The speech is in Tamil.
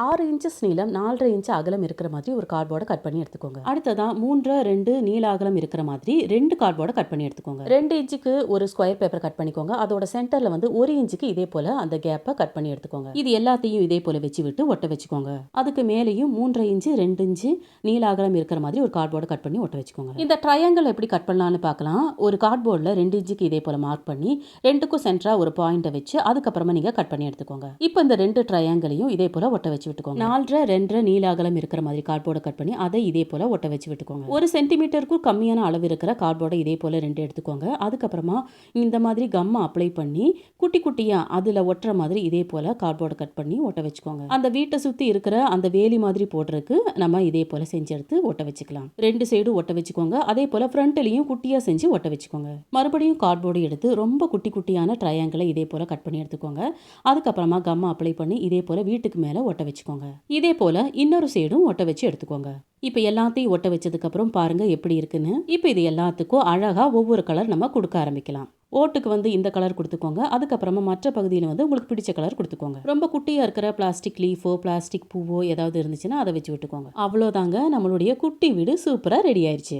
6 இன்ச்சஸ் நீளம் 4.5 இன்ச் அகலம் இருக்கிற மாதிரி ஒரு கார்ட்போர்டை கட் பண்ணி எடுத்துக்கோங்க. அடுத்ததான் 3.2 நீள அகலம் இருக்கிற மாதிரி 2 கார்ட்போர்டை கட் பண்ணி எடுத்துக்கோங்க. 2 இன்ச்சுக்கு ஒரு ஸ்கொயர் பேப்பர் கட் பண்ணிக்கோங்க. அதோட சென்டர்ல வந்து 1 இன்ச்சுக்கு இதே போல அந்த கேப்பை கட் பண்ணி எடுத்துக்கோங்க. இது எல்லாத்தையும் இதே போல வச்சு விட்டு ஒட்ட வச்சுக்கோங்க. அதுக்கு மேலேயும் 3.5 இன்ச்சு 2 இன்ச்சு நீள அகலம் இருக்கிற மாதிரி ஒரு கார்ட்போர்டை கட் பண்ணி ஒட்ட வச்சுக்கோங்க. இந்த ட்ரையாங்கிள் எப்படி கட் பண்ணலாம்னு பார்க்கலாம். ஒரு கார்ட்போர்டில் 2 இன்ச்சுக்கு இதே போல மார்க் பண்ணி 2க்கும் சென்டரா ஒரு பாயிண்ட்டை வச்சு அதுக்கப்புறமா நீங்க கட் பண்ணி எடுத்துக்கோங்க. இப்போ இந்த 2 ட்ரையாங்கிளையும் இதே போல ஒட்ட வச்சு விட்டுக்கோங்க. 4 2 நீள அகலம் இருக்கிற மாதிரி கார்ட்போர்டை கட் பண்ணி அதை இதே போல ஒட்ட வச்சு விட்டுக்கோங்க. 1 சென்டிமீட்டருக்கும் கம்மியான அளவு இருக்கிற கார்ட்போர்டை இதே போல 2 எடுத்துக்கோங்க. அதுக்கப்புறமா இந்த மாதிரி கம்மை அப்ளை பண்ணி குட்டி குட்டியா அதுல ஒட்டுற மாதிரி இதே போல கார்ட்போர்டை கட் பண்ணி ஒட்ட வச்சுக்கோங்க. அந்த வீட்டை சுத்தி இருக்கிற அந்த வேலி மாதிரி போடுறதுக்கு நம்ம இதே போல செஞ்சு எடுத்து ஒட்ட வச்சுக்கலாம். 2 சைடு ஒட்ட வச்சுக்கோங்க. அதே போல ஃப்ரண்ட்லயும் குட்டியா செஞ்சு ஒட்ட வச்சுக்கோங்க. மறுபடியும் கார்ட்போர்டு எடுத்து ரொம்ப குட்டி குட்டியான ட்ரையாங்கிளை இதே போல கட் பண்ணி எடுத்துக்கோங்க. அதுக்கப்புறமா கம்மை அப்ளை பண்ணி இதே போல வீட்டுக்கு மேல ஒட்ட வச்சுக்கோங்க. இதே போல இன்னொரு சைடும் ஒட்ட வச்சு எடுத்துக்கோங்க. இப்போ எல்லாத்தையும் ஒட்ட வச்சதுக்கு அப்புறம் பாருங்க எப்படி இருக்குன்னு. இப்போ இது எல்லாத்துக்கும் அழகா ஒவ்வொரு கலர் நம்ம கொடுக்க ஆரம்பிக்கலாம். ஓட்டுக்கு வந்து இந்த கலர் கொடுத்துக்கோங்க. அதுக்கப்புறமா மற்ற பகுதியில் வந்து உங்களுக்கு பிடிச்ச கலர் கொடுத்துக்கோங்க. ரொம்ப குட்டியா இருக்கிற பிளாஸ்டிக் லீஃபோ பிளாஸ்டிக் பூவோ ஏதாவது இருந்துச்சுன்னா அதை வச்சு விட்டுக்கோங்க. அவ்வளோதாங்க, நம்மளுடைய குட்டி வீடு சூப்பரா ரெடி ஆயிடுச்சு.